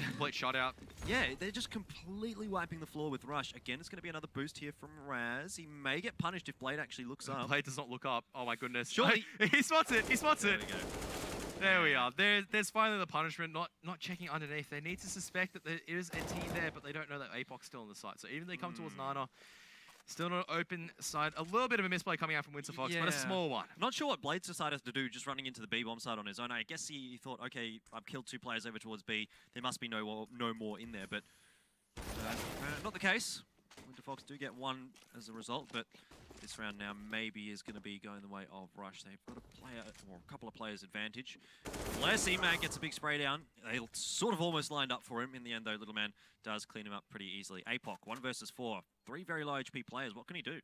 Complete shutout. Yeah, they're just completely wiping the floor with Rush. Again, it's going to be another boost here from Raz. He may get punished if Blade actually looks up. Blade does not look up. Oh my goodness. Surely. He spots it. He spots There it. we go. There we are. There's finally the punishment. Not checking underneath. They need to suspect that there is a team there, but they don't know that APOC's still on the site. So even if they come towards Nana, still not open side. A little bit of a misplay coming out from Winterfox, but a small one. Not sure what Blades decided to do, just running into the B bomb side on his own. I guess he thought, okay, I've killed 2 players over towards B. There must be no more in there, but not the case. Winterfox do get 1 as a result, but this round now maybe is going to be going the way of Rush. They've got a player, or a couple of players advantage. Unless EMAG gets a big spray down, they sort of almost lined up for him. In the end, though, Little Man does clean him up pretty easily. APOC, 1 versus 4. 3 very low HP players. What can he do?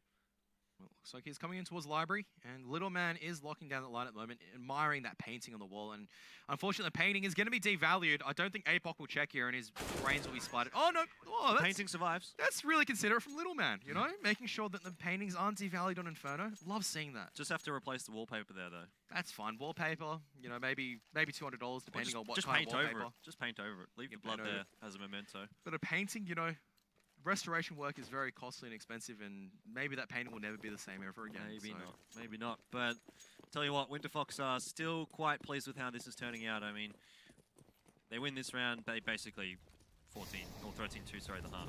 Well, looks like he's coming in towards Library, and Little Man is locking down the line at the moment, admiring that painting on the wall, and unfortunately the painting is going to be devalued. I don't think APOC will check here, and his brains will be splattered. Oh, no! Oh, The painting survives. That's really considerate from Little Man, you know? Making sure that the paintings aren't devalued on Inferno. Love seeing that. Just have to replace the wallpaper there, though. That's fine. Wallpaper, you know, maybe $200 depending on what just kind paint of wallpaper. over it. Just paint over it. Leave the blood there as a memento. But a painting, you know, restoration work is very costly and expensive, and maybe that painting will never be the same ever again. Maybe not. Maybe not. But tell you what, Winterfox are still quite pleased with how this is turning out. I mean, they win this round, they basically 14 or 13-2, sorry, the half.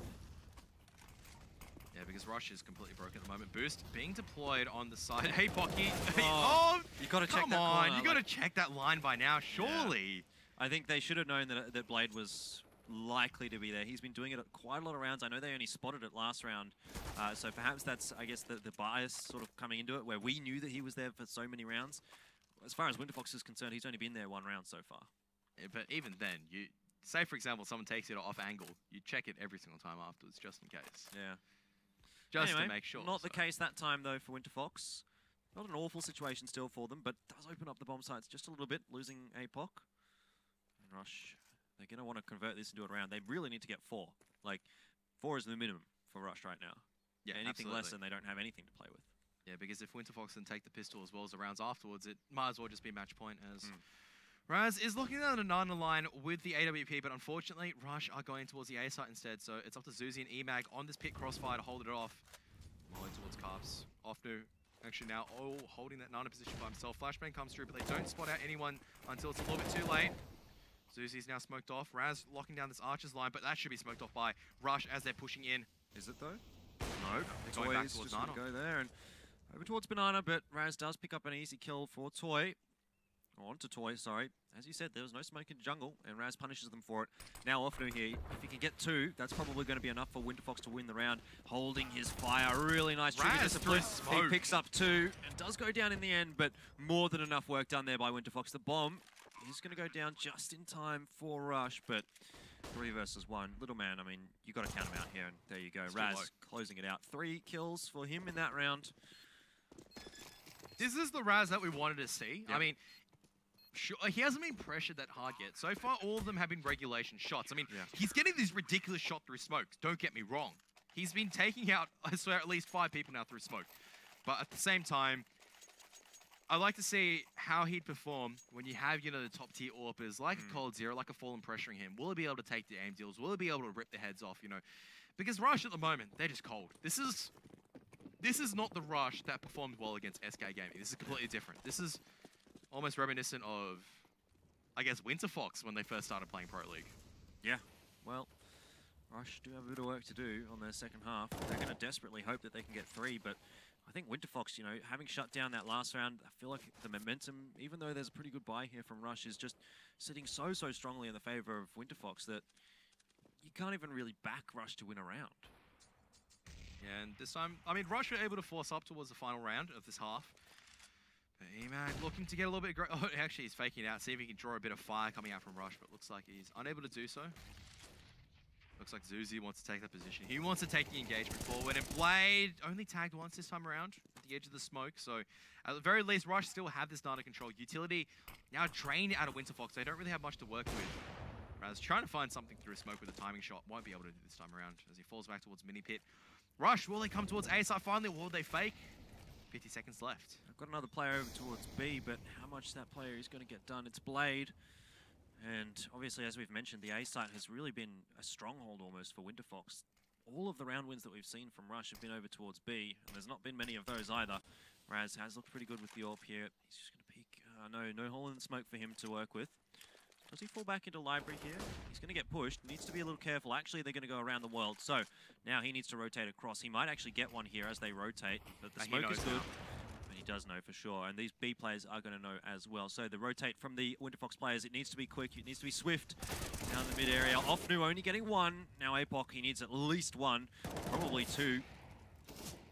Yeah, because Rush is completely broken at the moment. Boost being deployed on the side. Hey, Pocky. You got to check come that on. corner, You got to check that line by now, surely. Yeah. I think they should have known that Blade was likely to be there. He's been doing it at quite a lot of rounds. I know they only spotted it last round, so perhaps that's, I guess, the bias sort of coming into it, where we knew that he was there for so many rounds. As far as Winterfox is concerned, he's only been there 1 round so far. Yeah, but even then, you say, for example, someone takes it off angle, you check it every single time afterwards, just in case. Yeah. Just anyway, to make sure. Not the case that time, though, for Winterfox. Not an awful situation still for them, but does open up the bomb sites just a little bit, losing APOC. And Rush, they're going to want to convert this into a round. They really need to get 4. Like, 4 is the minimum for Rush right now. Yeah, anything less, and they don't have anything to play with. Yeah, because if Winterfox can take the pistol as well as the rounds afterwards, it might as well just be match point, as Raz is looking down the Nana line with the AWP, but unfortunately, Rush are going towards the A site instead, so it's up to Zuzi and EMAG on this pit crossfire to hold it off. Molly towards Carps. Ofnu actually now holding that Nana position by himself. Flashbang comes through, but they don't spot out anyone until it's a little bit too late. Zuzi's now smoked off. Raz locking down this Archer's line, but that should be smoked off by Rush as they're pushing in. Is it though? No. They're going back towards Nana. Go there and over towards Banana, but Raz does pick up an easy kill for Toy. Or onto Toy, sorry. As you said, there was no smoke in jungle, and Raz punishes them for it. Now Ofnu here, if he can get 2, that's probably going to be enough for Winterfox to win the round. Holding his fire, really nice trigger discipline. He picks up 2, and does go down in the end, but more than enough work done there by Winterfox. The bomb is going to go down just in time for Rush, but 3 versus 1. Little Man, I mean, you got to count him out here, and there you go. Raz closing it out. 3 kills for him in that round. This is the Raz that we wanted to see. Yep. I mean, sure, he hasn't been pressured that hard yet. So far, all of them have been regulation shots. I mean, he's getting these ridiculous shot through smoke. Don't get me wrong. He's been taking out, I swear, at least 5 people now through smoke. But at the same time, I like to see how he'd perform when you have, you know, the top tier AWPers, like a Cold Zero, like a Fallen pressuring him. Will he be able to take the aim deals? Will he be able to rip their heads off, you know? Because Rush at the moment, they're just cold. This is not the Rush that performed well against SK Gaming. This is completely different. This is almost reminiscent of, I guess, Winterfox when they first started playing Pro League. Yeah. Well, Rush do have a bit of work to do on their second half. They're going to desperately hope that they can get 3, but I think Winterfox, you know, having shut down that last round, I feel like the momentum, even though there's a pretty good buy here from Rush, is just sitting so strongly in the favor of Winterfox that you can't even really back Rush to win a round. Yeah, and this time, I mean, Rush were able to force up towards the final round of this half. But EMAG looking to get a little bit... Oh, actually, he's faking out. See if he can draw a bit of fire coming out from Rush, but looks like he's unable to do so. Looks like Zuzi wants to take that position. He wants to take the engagement forward, and Blade only tagged once this time around at the edge of the smoke. So, at the very least, Rush still have this Nana control. Utility now drained out of Winterfox. They don't really have much to work with. Raz trying to find something through smoke with a timing shot. Won't be able to do this time around as he falls back towards mini pit. Rush, will they come towards A side finally, or will they fake? 50 seconds left. I've got another player over towards B, but how much that player is going to get done? It's Blade. And obviously, as we've mentioned, the A site has really been a stronghold almost for Winterfox. All of the round wins that we've seen from Rush have been over towards B, and there's not been many of those either. Raz has looked pretty good with the AWP here. He's just going to peek. No hole in the smoke for him to work with. Does he fall back into library here? He's going to get pushed. Needs to be a little careful. Actually, they're going to go around the world. So now he needs to rotate across. He might actually get one here as they rotate. But the smoke is good. But he does know for sure. And these B players are going to know as well. So the rotate from the Winterfox players, it needs to be quick. It needs to be swift. Down the mid area. Offnu only getting one. Now Apoc, he needs at least one. Probably two.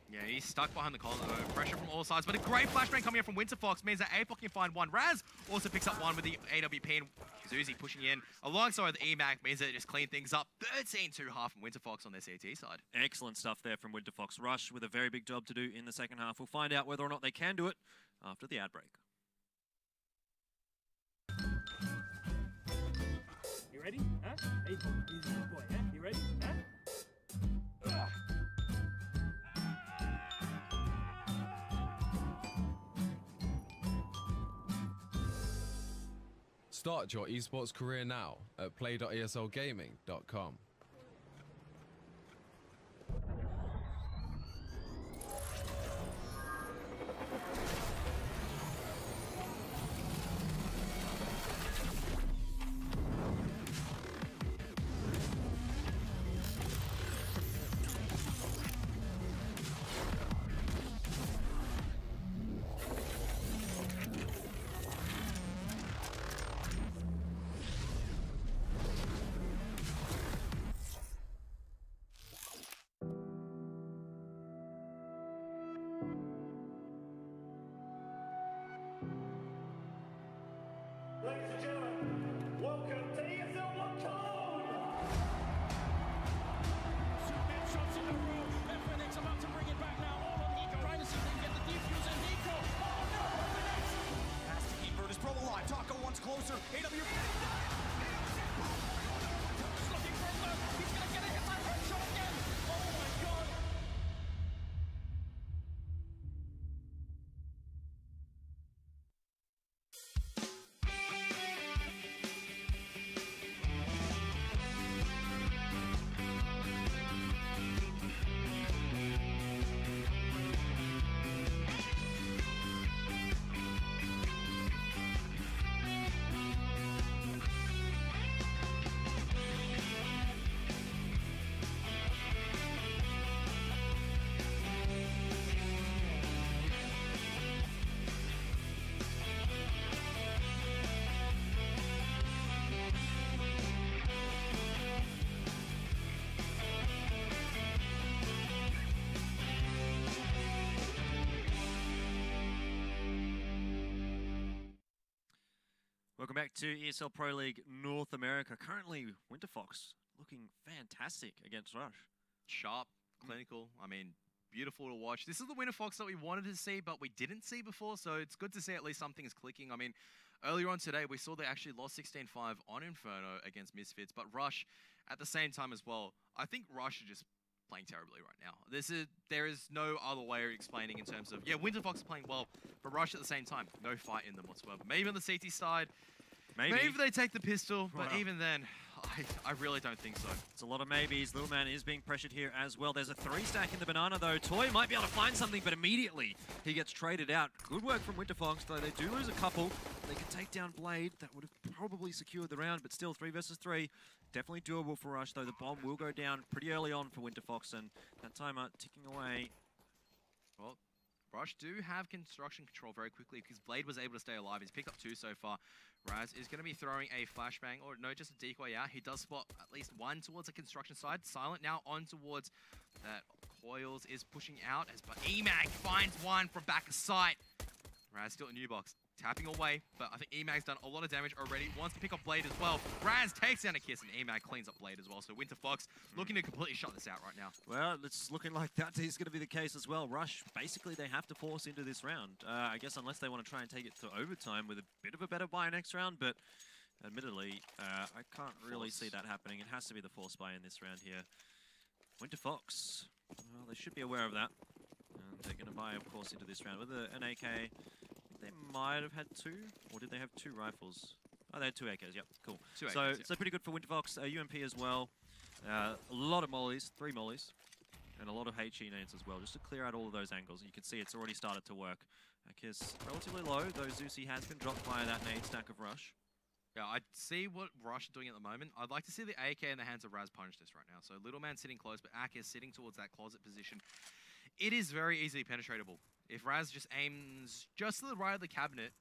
Yeah, he's stuck behind the collar though. Pressure from all sides, but a great flashbang coming in from Winterfox means that Apoc can find one. Raz also picks up one with the AWP, and Zuzi pushing in alongside the EMAC means that it just clean things up. 13-2 half from Winterfox on their CT side. Excellent stuff there from Winterfox. Rush with a very big job to do in the second half. We'll find out whether or not they can do it after the ad break. You ready? Huh? Apoc, he's a good boy, huh? You ready? Huh? Start your esports career now at play.eslgaming.com. Ladies and gentlemen, welcome to ESL Pro League. Superman shots in a row. Inferno's about to bring it back now. All on Nico. Trying to see if they can get the defuse and Nico. Oh no, Inferno's. Has to keep Virtus Pro alive. Taco once closer. AW. He's looking for a look. He's going to get a hit by red shot again. Oh my god. Welcome back to ESL Pro League North America. Currently, Winterfox looking fantastic against Rush. Sharp, clinical, I mean, beautiful to watch. This is the Winterfox that we wanted to see, but we didn't see before, so it's good to see at least something is clicking. I mean, earlier on today, we saw they actually lost 16-5 on Inferno against Misfits, but Rush, at the same time as well, I think Rush are just playing terribly right now. There is no other way of explaining in terms of, yeah, Winterfox is playing well, but Rush at the same time, no fight in them whatsoever. Maybe on the CT side, maybe they take the pistol, but even then, I really don't think so. It's a lot of maybes. Little Man is being pressured here as well. There's a 3-stack in the banana though. Toy might be able to find something, but immediately he gets traded out. Good work from Winterfox, though they do lose a couple. They can take down Blade. That would have probably secured the round, but still 3 versus 3. Definitely doable for Rush, though. The bomb will go down pretty early on for Winterfox, and that timer ticking away. Well, Rush do have construction control very quickly because Blade was able to stay alive. He's picked up 2 so far. Raz is going to be throwing a flashbang, or no, just a decoy out. He does spot at least one towards the construction side. Silent now on towards that. Coils is pushing out as EMAG finds one from back of sight. Raz still in new box. Tapping away, but I think EMAG's done a lot of damage already. Wants to pick up Blade as well. Raz takes down a kiss, and EMAG cleans up Blade as well. So Winterfox looking to completely shut this out right now. Well, it's looking like that is going to be the case as well. Rush, basically, they have to force into this round. I guess unless they want to try and take it to overtime with a bit of a better buy next round, but admittedly, I can't really see that happening. It has to be the force buy in this round here. Winterfox, well, they should be aware of that. And they're going to buy, of course, into this round with an AK. They might have had 2, or did they have 2 rifles? Oh, they had 2 AKs, yep, cool. 2 AKs, so, yep. so pretty good for Winterfox. UMP as well. A lot of mollies, 3 mollies, and a lot of HE nades as well, just to clear out all of those angles. You can see it's already started to work. Akiss relatively low, though Zeusy has been dropped by that nade stack of Rush. Yeah, I see what Rush are doing at the moment. I'd like to see the AK in the hands of Raz punish this right now. So Little Man sitting close, but Akiss sitting towards that closet position. It is very easily penetratable. If Raz just aims just to the right of the cabinet,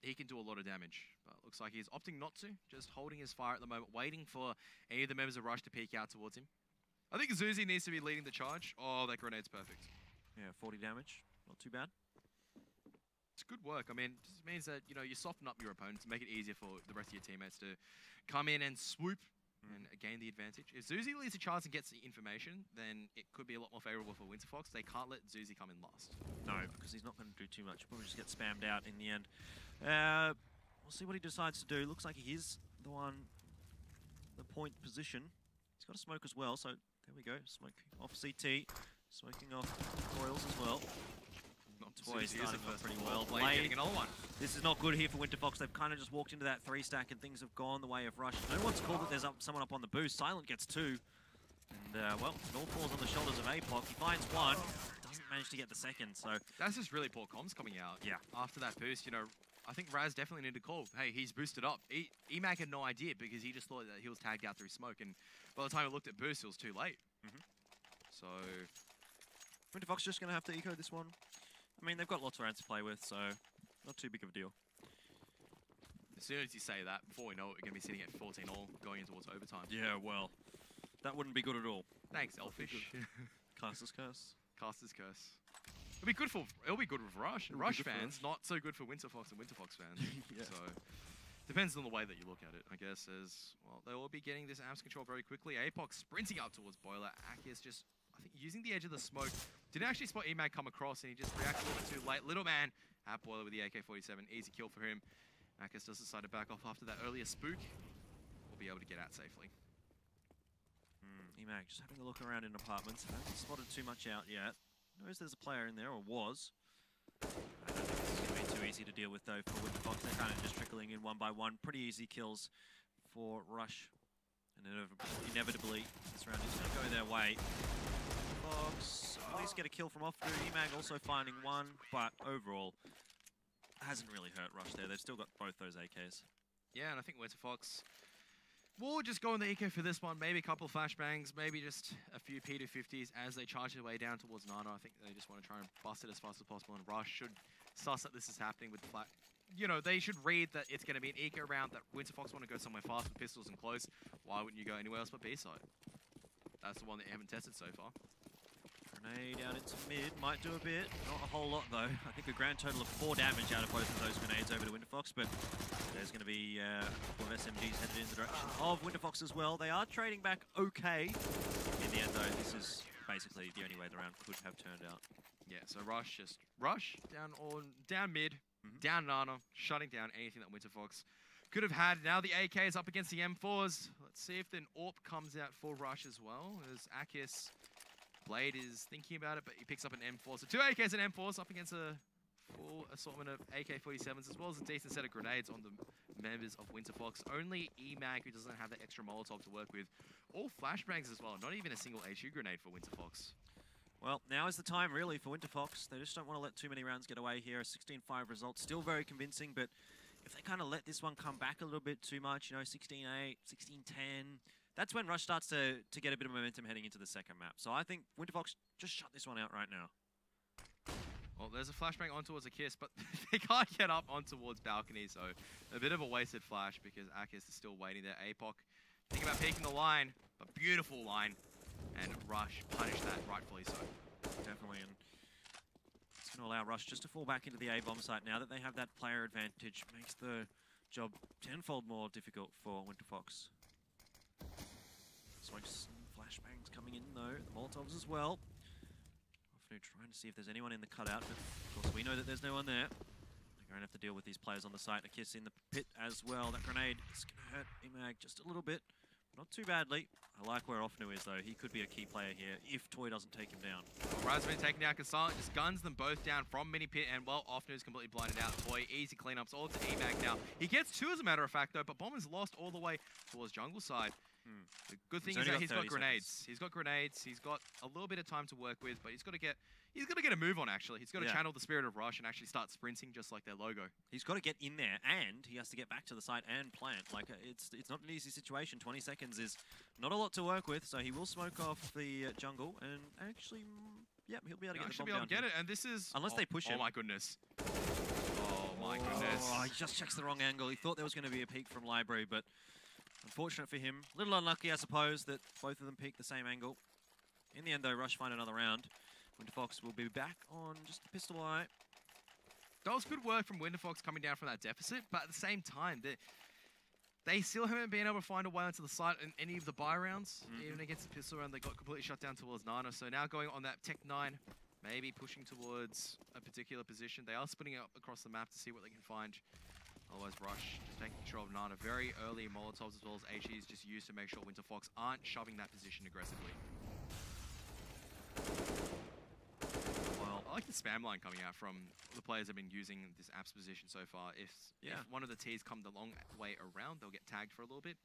he can do a lot of damage. But it looks like he's opting not to, just holding his fire at the moment, waiting for any of the members of Rush to peek out towards him. I think Zeusy needs to be leading the charge. Oh, that grenade's perfect. Yeah, 40 damage, not too bad. It's good work. I mean, it just means that, you know, you soften up your opponents, make it easier for the rest of your teammates to come in and swoop and gain the advantage. If Zeusy leads a charge and gets the information, then it could be a lot more favorable for Winterfox. They can't let Zeusy come in last. No, because he's not going to do too much. He'll probably just get spammed out in the end. We'll see what he decides to do. Looks like he is the point position. He's got a smoke as well, so there we go. Smoke off CT, smoking off Royals as well. Toy starting off pretty well. Getting another one. This is not good here for Winterfox. They've kind of just walked into that 3 stack and things have gone the way of Rush. No one's called that there's someone up on the boost. Silent gets 2. And, well, it all falls on the shoulders of APOC. He finds 1. Doesn't manage to get the second, so... That's just really poor comms coming out. Yeah. After that boost, you know, I think Raz definitely needed to call. Hey, he's boosted up. EMAG had no idea because he just thought that he was tagged out through smoke. And by the time he looked at boost, it was too late. So... Winterfox just going to have to eco this one. I mean, they've got lots of rounds to play with, so not too big of a deal. As soon as you say that, before we know it, we're going to be sitting at 14-all, going in towards overtime. Yeah, well, that wouldn't be good at all. Thanks, Elfish. Caster's Curse. Caster's Curse. It'll be good with Rush. Rush fans, not so good for Winterfox and Winterfox fans. Yeah. So, depends on the way that you look at it, I guess, as, well, they will be getting this AMS control very quickly. APOC sprinting up towards Boiler. Akiss just, I think, using the edge of the smoke. Didn't actually spot EMAG come across, and he just reacted a little bit too late. Little Man at Boiler with the AK-47. Easy kill for him. Akiss does decide to back off after that earlier spook. We'll be able to get out safely. EMAG just having a look around in apartments. Hasn't spotted too much out yet. Knows there's a player in there, or was. I don't think this is going to be too easy to deal with, though, for Winterfox. They're kind of just trickling in one by one. Pretty easy kills for Rush. And inevitably, this round is going to go their way. Fox at least get a kill from off through. EMAG also finding 1, but overall, hasn't really hurt Rush there. They've still got both those AKs. Yeah, and I think Winterfox will just go in the eco for this one. Maybe a couple of flashbangs, maybe just a few P250s as they charge their way down towards Nano. I think they just want to try and bust it as fast as possible, and Rush should suss that this is happening with the flat. You know, they should read that it's going to be an eco round, that Winterfox want to go somewhere fast with pistols and close. Why wouldn't you go anywhere else but B-side? That's the one that you haven't tested so far. Grenade out into mid, might do a bit. Not a whole lot, though. I think a grand total of 4 damage out of both of those grenades over to Winterfox, but there's going to be a couple of SMGs headed in the direction of Winterfox as well. They are trading back okay. In the end, though, this is basically the only way the round could have turned out. Yeah, so Rush down mid, down Nana, shutting down anything that Winterfox could have had. Now the AK is up against the M4s. Let's see if an AWP comes out for Rush as well, as Akiss Blade is thinking about it, but he picks up an M4. So 2 AKs and M4s up against a full assortment of AK-47s, as well as a decent set of grenades on the members of Winterfox. Only EMAG, who doesn't have that extra Molotov to work with. All flashbangs as well, not even a single HU grenade for Winterfox. Well, now is the time, really, for Winterfox. They just don't want to let too many rounds get away here. A 16-5 result, still very convincing, but if they kind of let this one come back a little bit too much, you know, 16-8, 16-10, that's when Rush starts to get a bit of momentum heading into the second map. So I think Winterfox just shut this one out right now. Well, there's a flashbang on towards Akiss, but they can't get up on towards balcony, so a bit of a wasted flash because Akiss is still waiting there. APOC, think about peeking the line, but beautiful line, and Rush punished that rightfully so. Definitely, and it's going to allow Rush just to fall back into the A-bomb site now that they have that player advantage. Makes the job tenfold more difficult for Winterfox. Smokes and flashbangs coming in though, the Molotovs as well. Offnu trying to see if there's anyone in the cutout, but of course we know that there's no one there. They're going to have to deal with these players on the site. Akiss in the pit as well. That grenade is going to hurt EMAG just a little bit. not too badly. I like where Offnu is, though. He could be a key player here if Toy doesn't take him down. Raz been taken down because Silent just guns them both down from mini pit, and well, Offnu's completely blinded out. Toy, easy cleanups, all to EMAG now. He gets 2 as a matter of fact, though, but Bomb is lost all the way towards jungle side. The good thing is that he's got grenades. He's got grenades. He's got a little bit of time to work with, but he's got to get a move on, actually. He's got to channel the spirit of Rush and actually start sprinting just like their logo. He's got to get in there, and he has to get back to the site and plant. Like, it's not an easy situation. 20 seconds is not a lot to work with, so he will smoke off the jungle, and actually, yeah, he'll be able to get the bomb down. And this is... Unless they push him. Oh, my goodness. Oh, my goodness. Oh, he just checks the wrong angle. He thought there was going to be a peek from Library, but unfortunate for him. A little unlucky, I suppose, that both of them peaked the same angle. In the end, though, Rush find another round. Winterfox will be back on just a pistol eye. That was good work from Winterfox coming down from that deficit, but at the same time, they still haven't been able to find a way onto the site in any of the buy rounds. Even against the pistol round, they got completely shut down towards Nana. So now going on that Tech 9, maybe pushing towards a particular position. They are splitting up across the map to see what they can find. Otherwise, Rush just taking control of Nana very early. Molotovs as well as HEs just used to make sure Winterfox aren't shoving that position aggressively. I like the spam line coming out from the players that have been using this app's position so far. If one of the Ts come the long way around, they'll get tagged for a little bit.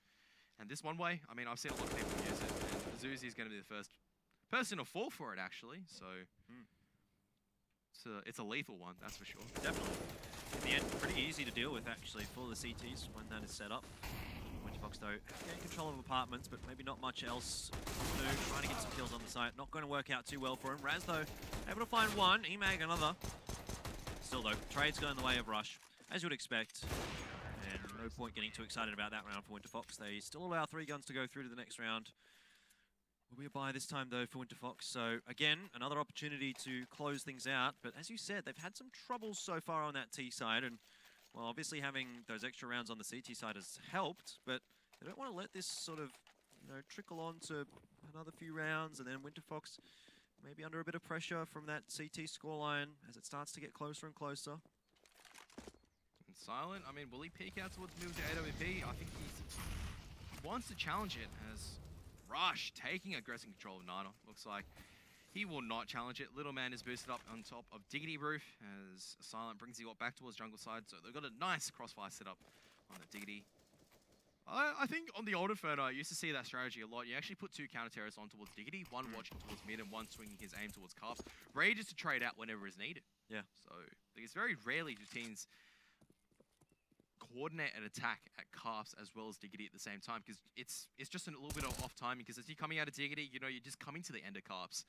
And this one way, I mean, I've seen a lot of people use it, and Zuzi is going to be the first person to fall for it, actually. So it's a lethal one, that's for sure. Definitely. In the end, pretty easy to deal with, actually, for the CTs when that is set up. Winterfox, though, getting control of apartments, but maybe not much else to do. Trying to get some kills on the site. Not going to work out too well for him. Raz, though, able to find one. EMAG another. Still, though, trade's going the way of Rush, as you would expect. And no point getting too excited about that round for Winterfox. They still allow 3 guns to go through to the next round. Will be a buy this time, though, for Winterfox. So, again, another opportunity to close things out. But as you said, they've had some troubles so far on that T side. And, well, obviously having those extra rounds on the CT side has helped. But they don't want to let this sort of, trickle on to another few rounds. And then Winterfox maybe under a bit of pressure from that CT scoreline as it starts to get closer and closer. And Silent, I mean, will he peek out towards move to AWP? I think he wants to challenge it as Rush taking aggressive control of Nana. Looks like he will not challenge it. Little Man is boosted up on top of Diggity Roof as Silent brings the back towards jungle side. So they've got a nice crossfire set up on the Diggity. I think on the old Inferno, I used to see that strategy a lot. You actually put 2 counter-terrorists on towards Diggity, one watching towards mid and one swinging his aim towards Carps. Ready just to trade out whenever is needed. Yeah. So it's very rarely do teams coordinate an attack at Carps as well as Diggity at the same time, because it's just a little bit of off timing, because as you're coming out of Diggity, you're just coming to the end of Carps.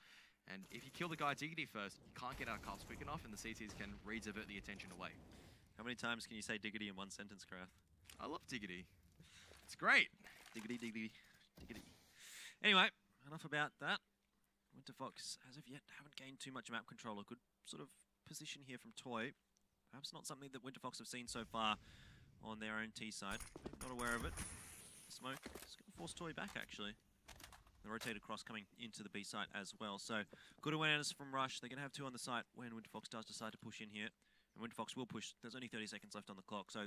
And if you kill the guy Diggity first, you can't get out of Carps quick enough, and the CTs can re-divert the attention away. How many times can you say Diggity in one sentence, Krath? I love Diggity. It's great. Diggity, diggity, diggity. Anyway, enough about that. Winterfox, as of yet, haven't gained too much map control. A good sort of position here from Toy. Perhaps not something that Winterfox have seen so far on their own T side. Not aware of it. Smoke. It's going to force Toy back, actually. The rotated cross coming into the B site as well. So, good awareness from Rush. They're going to have 2 on the site when Winterfox does decide to push in here. And Winterfox will push. There's only 30 seconds left on the clock, so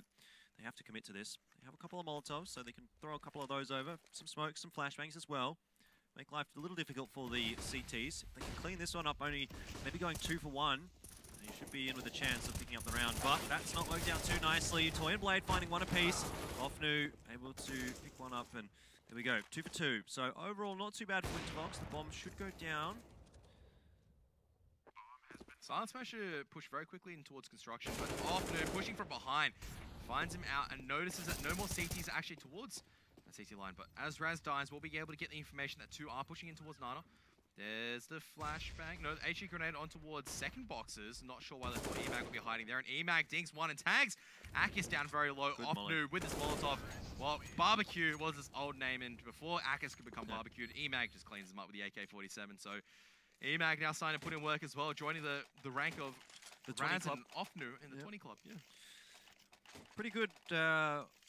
they have to commit to this. They have a couple of Molotovs, so they can throw a couple of those over. Some smoke, some flashbangs as well. Make life a little difficult for the CTs. If they can clean this one up, only maybe going 2 for 1. He should be in with a chance of picking up the round, but that's not worked out too nicely. Toy and Blade finding 1 apiece. Offnu able to pick one up, and there we go, 2 for 2. So overall, not too bad for Winterfox. The bomb should go down. Silent Smasher pushed very quickly in towards construction, but Offnu pushing from behind finds him out and notices that no more CTs are actually towards that CT line. But as Raz dies, we'll be able to get the information that 2 are pushing in towards Nana. There's the flashbang. No, the HE grenade on towards second boxes. Not sure why they thought EMAG would be hiding there. And EMAG dinks 1 and tags. Akis down very low. Offnu with his Molotov. Well, Barbecue was his old name, and before Akis could become barbecued, EMAG just cleans him up with the AK-47. So EMAG now starting to put in work as well, joining the rank of the Raz and Offnu in the 20 club. Yeah. Pretty good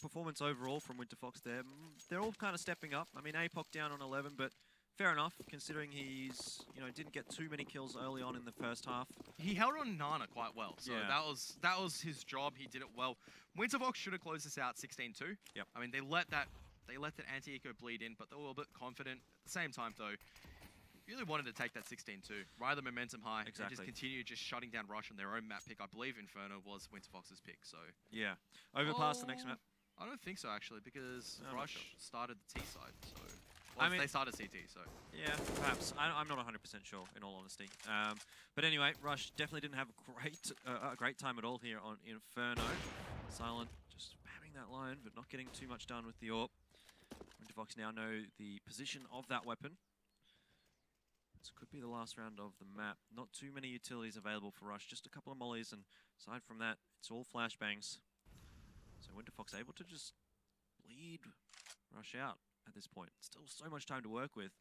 performance overall from Winterfox there. They're all kind of stepping up. I mean, APOC down on 11, but fair enough, considering he's, didn't get too many kills early on in the first half. He held on Nana quite well, so that was his job. He did it well. Winterfox should have closed this out 16-2. Yep. I mean, they let that They let that anti-eco bleed in, but they were a little bit confident. At the same time, though, really wanted to take that 16-2, ride the momentum high, and just continue just shutting down Rush on their own map pick. I believe Inferno was Winterfox's pick, so... Yeah. Overpass the next map? I don't think so, actually, because No, Rush started the T side, so... Well, I mean, they started CT, so... Yeah, perhaps. I'm not 100% sure, in all honesty. But anyway, Rush definitely didn't have a great time at all here on Inferno. Silent just spamming that line, but not getting too much done with the AWP. Winterfox now know the position of that weapon. This could be the last round of the map. Not too many utilities available for Rush, just a couple of mollies, and aside from that, it's all flashbangs. So Winterfox able to just bleed Rush out at this point. Still so much time to work with.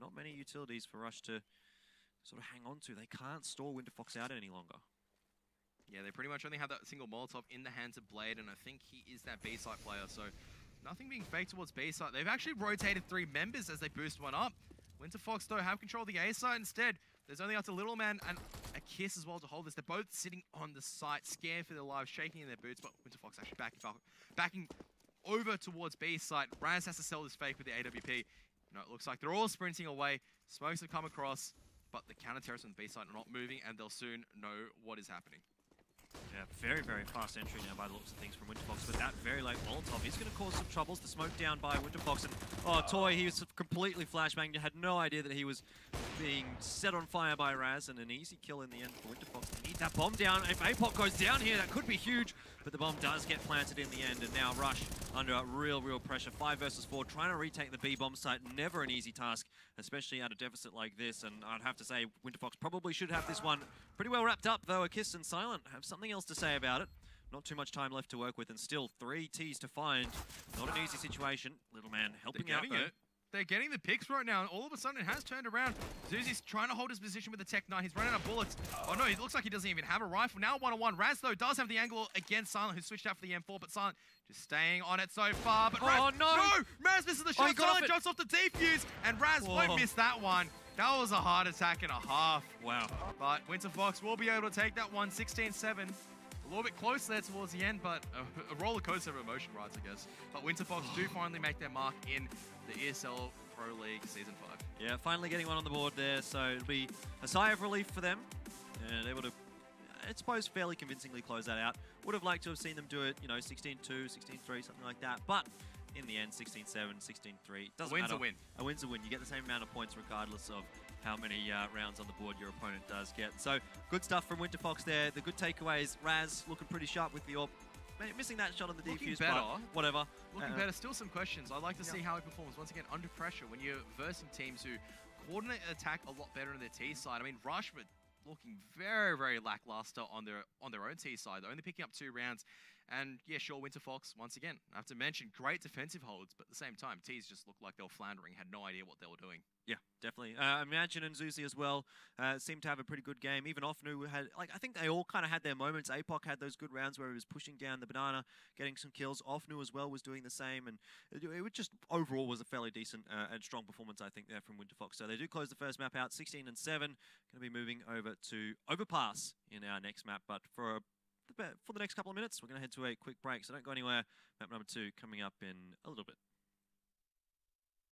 Not many utilities for Rush to sort of hang on to. They can't stall Winterfox out any longer. Yeah, they pretty much only have that single Molotov in the hands of Blade, and I think he is that B-side player, so nothing being faked towards B-side. They've actually rotated 3 members as they boost one up. Winterfox, though, have control of the A-side instead. There's only up to Little Man and a Kiss as well to hold this. They're both sitting on the site, scared for their lives, shaking in their boots, but Winterfox actually backing over towards B-side. Raz has to sell this fake with the AWP. You know, it looks like they're all sprinting away. Smokes have come across, but the counter terrorists on the B-side are not moving, and they'll soon know what is happening. Yeah, very, very fast entry now by the looks of things from Winterfox, but that very late Molotov is going to cause some troubles. The smoke down by Winterfox, and Toy, he was completely flashbanged. Had no idea that he was being set on fire by Raz, and an easy kill in the end for Winterfox. They need that bomb down. If APOC goes down here, that could be huge, but the bomb does get planted in the end, and now Rush under real pressure. 5 versus 4, trying to retake the B-bomb site. Never an easy task, especially at a deficit like this, and I'd have to say Winterfox probably should have this one pretty well wrapped up, though. A Kiss and Silent have something else to say about it. Not too much time left to work with, and still 3 Ts to find. Not an easy situation. Little Man helping out, though. They're getting the picks right now, and all of a sudden it has turned around. Zuzi's trying to hold his position with the Tech 9. He's running out of bullets. Oh no, it looks like he doesn't even have a rifle. Now 1-on-1. Raz, though, does have the angle against Silent, who switched out for the M4, but Silent just staying on it so far. But Raz, no! Raz misses the shot. Silent jumps off the defuse, and Raz won't miss that one. That was a hard attack and a half. Wow. But Winterfox will be able to take that one, 16-7. A little bit close there towards the end, but a roller coaster of emotion rides, I guess. But Winterfox do finally make their mark in the ESL Pro League Season 5. Yeah, finally getting one on the board there, so it'll be a sigh of relief for them. And able to, I suppose, fairly convincingly close that out. Would have liked to have seen them do it, you know, 16-2, 16-3, something like that. But in the end, 16-7, 16-3. Doesn't matter. A win. A win's a win. You get the same amount of points regardless of how many rounds on the board your opponent does get. So, good stuff from Winterfox there. The good takeaways, Raz looking pretty sharp with the AWP. Missing that shot on the defuse, but whatever. Looking better. Still some questions. I'd like to see how he performs once again under pressure when you're versing teams who coordinate an attack a lot better on their T side. I mean, Rush were looking very lackluster on their own T side. They're only picking up 2 rounds. And yeah, sure, Winterfox, once again, I have to mention, great defensive holds, but at the same time, T's just looked like they were floundering, had no idea what they were doing. Yeah, definitely. Imagine and Zuzi as well seemed to have a pretty good game. Even Offnu had, like, I think they all kind of had their moments. APOC had those good rounds where he was pushing down the banana, getting some kills. Offnu as well was doing the same, and it just overall was a fairly decent and strong performance, I think, there from Winterfox. So they do close the first map out, 16-7. Going to be moving over to Overpass in our next map, but for the next couple of minutes, we're going to head to a quick break, so don't go anywhere. Map number 2 coming up in a little bit.